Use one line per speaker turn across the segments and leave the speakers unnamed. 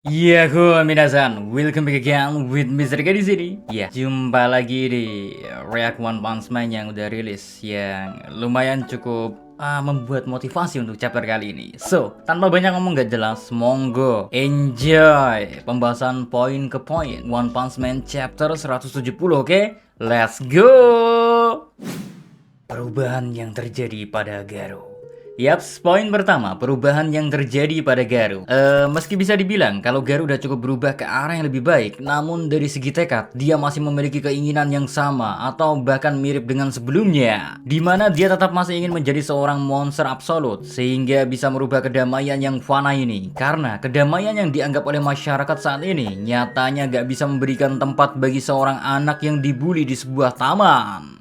Minasan, welcome back again with Mr. K di sini. Ya, jumpa lagi di React One Punch Man yang udah rilis, yang lumayan cukup membuat motivasi untuk chapter kali ini. So, tanpa banyak ngomong gak jelas, monggo enjoy pembahasan poin ke poin One Punch Man chapter 170, oke? Let's go! Perubahan yang terjadi pada Garo. Yaps, poin pertama, perubahan yang terjadi pada Garu. Meski bisa dibilang kalau Garu udah cukup berubah ke arah yang lebih baik, namun dari segi tekad, dia masih memiliki keinginan yang sama atau bahkan mirip dengan sebelumnya. Dimana dia tetap masih ingin menjadi seorang monster absolut, sehingga bisa merubah kedamaian yang fana ini. Karena kedamaian yang dianggap oleh masyarakat saat ini, nyatanya gak bisa memberikan tempat bagi seorang anak yang dibully di sebuah taman.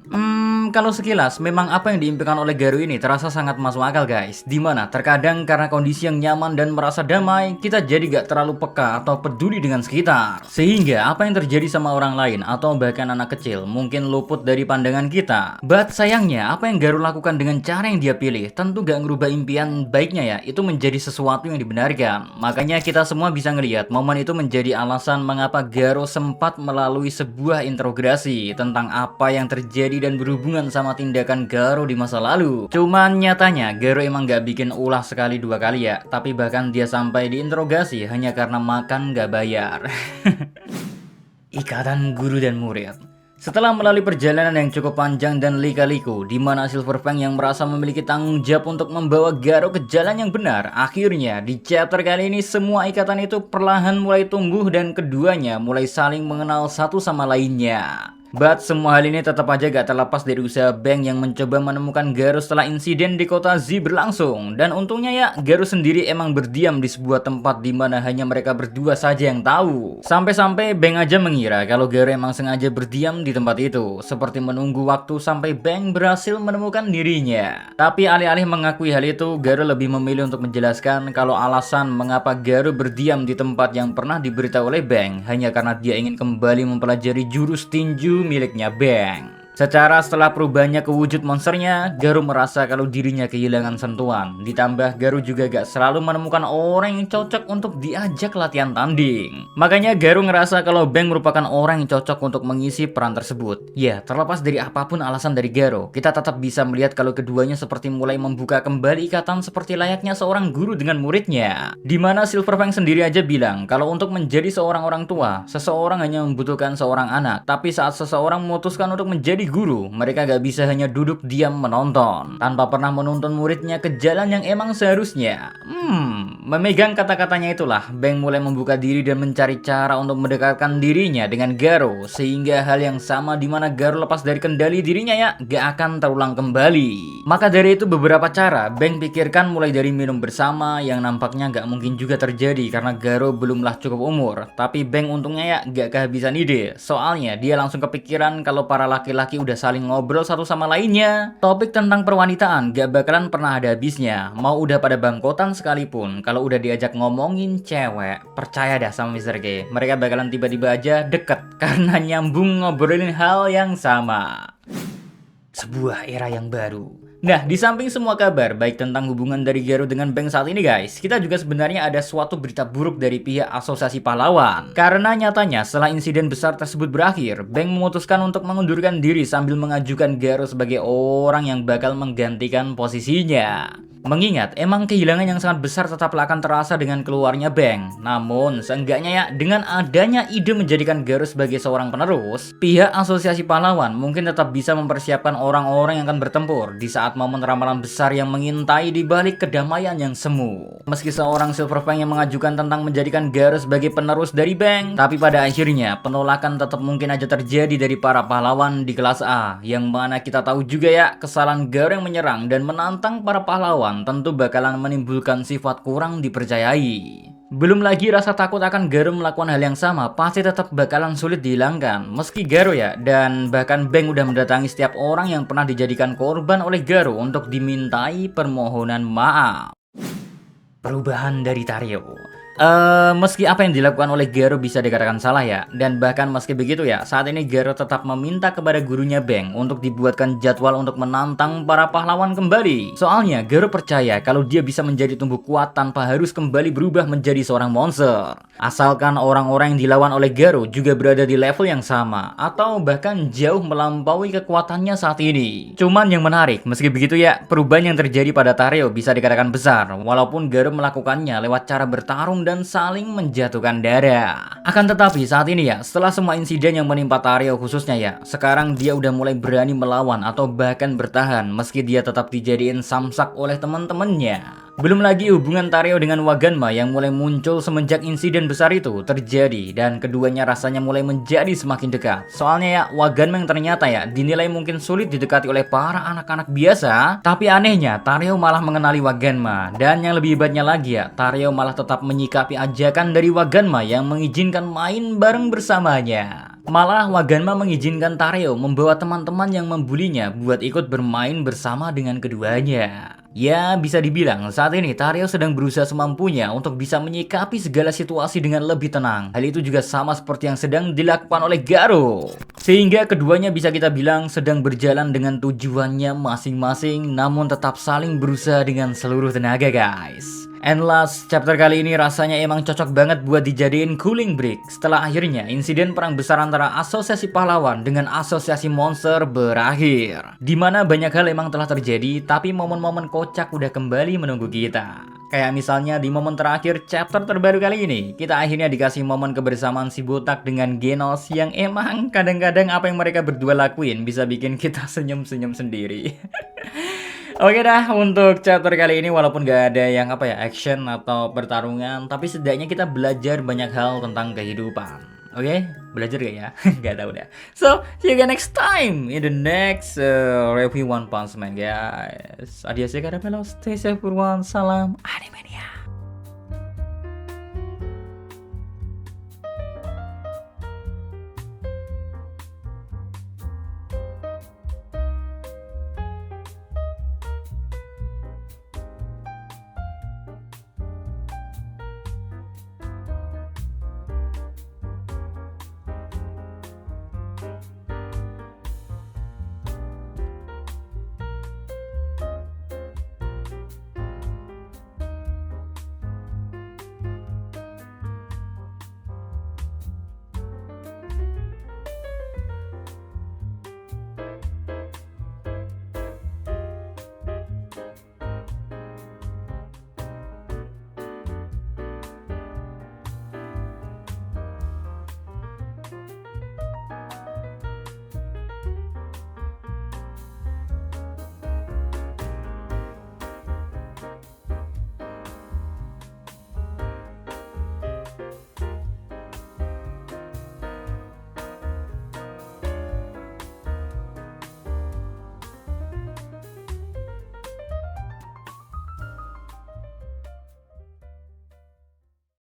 Kalau sekilas, memang apa yang diimpikan oleh Garu ini terasa sangat masuk akal guys. Dimana terkadang karena kondisi yang nyaman dan merasa damai, kita jadi gak terlalu peka atau peduli dengan sekitar. Sehingga apa yang terjadi sama orang lain atau bahkan anak kecil mungkin luput dari pandangan kita. But sayangnya, apa yang Garu lakukan dengan cara yang dia pilih tentu gak ngerubah impian baiknya ya. Itu menjadi sesuatu yang dibenarkan. Makanya kita semua bisa ngelihat momen itu menjadi alasan mengapa Garu sempat melalui sebuah interogasi tentang apa yang terjadi dan berhubungan sama tindakan Garo di masa lalu. Cuman nyatanya Garo emang gak bikin ulah sekali dua kali ya, tapi bahkan dia sampai diinterogasi hanya karena makan gak bayar. Ikatan guru dan murid. Setelah melalui perjalanan yang cukup panjang dan lika-liku, di mana Silverfang yang merasa memiliki tanggung jawab untuk membawa Garo ke jalan yang benar, akhirnya di chapter kali ini semua ikatan itu perlahan mulai tumbuh dan keduanya mulai saling mengenal satu sama lainnya. But semua hal ini tetap aja gak terlepas dari usaha Bang yang mencoba menemukan Garo setelah insiden di kota Z berlangsung. Dan untungnya ya, Garo sendiri emang berdiam di sebuah tempat di mana hanya mereka berdua saja yang tahu. Sampai-sampai Bang aja mengira kalau Garo emang sengaja berdiam di tempat itu, seperti menunggu waktu sampai Bang berhasil menemukan dirinya. Tapi alih-alih mengakui hal itu, Garo lebih memilih untuk menjelaskan kalau alasan mengapa Garo berdiam di tempat yang pernah diberitahu oleh Bang hanya karena dia ingin kembali mempelajari jurus tinju miliknya Bang. Secara setelah perubahannya ke wujud monsternya, Garo merasa kalau dirinya kehilangan sentuhan. Ditambah Garo juga gak selalu menemukan orang yang cocok untuk diajak latihan tanding. Makanya Garo ngerasa kalau Bang merupakan orang yang cocok untuk mengisi peran tersebut. Ya, terlepas dari apapun alasan dari Garo, kita tetap bisa melihat kalau keduanya seperti mulai membuka kembali ikatan seperti layaknya seorang guru dengan muridnya. Dimana Silverfang sendiri aja bilang kalau untuk menjadi seorang orang tua, seseorang hanya membutuhkan seorang anak. Tapi saat seseorang memutuskan untuk menjadi guru, mereka gak bisa hanya duduk diam menonton tanpa pernah menuntun muridnya ke jalan yang emang seharusnya. Memegang kata-katanya itulah Bang mulai membuka diri dan mencari cara untuk mendekatkan dirinya dengan Garo, sehingga hal yang sama dimana Garo lepas dari kendali dirinya ya gak akan terulang kembali. Maka dari itu beberapa cara Bang pikirkan, mulai dari minum bersama yang nampaknya gak mungkin juga terjadi karena Garo belumlah cukup umur. Tapi Bang untungnya ya gak kehabisan ide, soalnya dia langsung kepikiran kalau para laki-laki udah saling ngobrol satu sama lainnya. Topik tentang perwanitaan gak bakalan pernah ada habisnya. Mau udah pada bangkotan sekalipun, kalau udah diajak ngomongin cewek, percaya dah sama Mr. G, mereka bakalan tiba-tiba aja deket karena nyambung ngobrolin hal yang sama. Sebuah era yang baru. Nah, di samping semua kabar baik tentang hubungan dari Garo dengan Bang saat ini guys, kita juga sebenarnya ada suatu berita buruk dari pihak Asosiasi Pahlawan. Karena nyatanya setelah insiden besar tersebut berakhir, Bang memutuskan untuk mengundurkan diri sambil mengajukan Garo sebagai orang yang bakal menggantikan posisinya. Mengingat emang kehilangan yang sangat besar tetaplah akan terasa dengan keluarnya Bang. Namun seenggaknya ya, dengan adanya ide menjadikan Garo sebagai seorang penerus, pihak Asosiasi Pahlawan mungkin tetap bisa mempersiapkan orang-orang yang akan bertempur di saat momen ramalan besar yang mengintai di balik kedamaian yang semu. Meski seorang Silverfang yang mengajukan tentang menjadikan Garo sebagai penerus dari Bang, tapi pada akhirnya penolakan tetap mungkin aja terjadi dari para pahlawan di kelas A, yang mana kita tahu juga ya, kesalahan Garo yang menyerang dan menantang para pahlawan tentu bakalan menimbulkan sifat kurang dipercayai. Belum lagi rasa takut akan Garo melakukan hal yang sama pasti tetap bakalan sulit dihilangkan. Meski Garo ya, dan bahkan Bang udah mendatangi setiap orang yang pernah dijadikan korban oleh Garo untuk dimintai permohonan maaf. Perubahan dari Tario. Meski apa yang dilakukan oleh Garo bisa dikatakan salah ya, dan bahkan meski begitu ya, saat ini Garo tetap meminta kepada gurunya Beng untuk dibuatkan jadwal untuk menantang para pahlawan kembali. Soalnya Garo percaya kalau dia bisa menjadi tumbuh kuat tanpa harus kembali berubah menjadi seorang monster. Asalkan orang-orang yang dilawan oleh Garo juga berada di level yang sama, atau bahkan jauh melampaui kekuatannya saat ini. Cuman yang menarik, meski begitu ya, perubahan yang terjadi pada Tareo bisa dikatakan besar, walaupun Garo melakukannya lewat cara bertarung dan saling menjatuhkan darah. Akan tetapi saat ini ya, setelah semua insiden yang menimpa Tareo khususnya ya, sekarang dia udah mulai berani melawan atau bahkan bertahan meski dia tetap dijadiin samsak oleh teman-temannya. Belum lagi hubungan Tareo dengan Waganma yang mulai muncul semenjak insiden besar itu terjadi dan keduanya rasanya mulai menjadi semakin dekat. Soalnya ya, Waganma yang ternyata ya dinilai mungkin sulit didekati oleh para anak-anak biasa, tapi anehnya Tareo malah mengenali Waganma. Dan yang lebih hebatnya lagi ya, Tareo malah tetap menyikapi ajakan dari Waganma yang mengizinkan main bareng bersamanya. Malah Waganma mengizinkan Tareo membawa teman-teman yang membulinya buat ikut bermain bersama dengan keduanya. Ya, bisa dibilang saat ini Tareo sedang berusaha semampunya untuk bisa menyikapi segala situasi dengan lebih tenang. Hal itu juga sama seperti yang sedang dilakukan oleh Garo. Sehingga keduanya bisa kita bilang sedang berjalan dengan tujuannya masing-masing, namun tetap saling berusaha dengan seluruh tenaga, guys. And last, chapter kali ini rasanya emang cocok banget buat dijadiin cooling break setelah akhirnya insiden perang besar antara asosiasi pahlawan dengan asosiasi monster berakhir. Dimana banyak hal emang telah terjadi, tapi momen-momen kocak udah kembali menunggu kita. Kayak misalnya di momen terakhir chapter terbaru kali ini, kita akhirnya dikasih momen kebersamaan si botak dengan Genos yang emang kadang-kadang apa yang mereka berdua lakuin bisa bikin kita senyum-senyum sendiri. Oke dah, untuk chapter kali ini walaupun gak ada yang apa ya action atau pertarungan, tapi setidaknya kita belajar banyak hal tentang kehidupan. Oke, belajar gak ya? Gak tahu dah. So, see you again next time in the next review One Punch Man, guys. Adios ya, stay safe everyone. Salam Animania.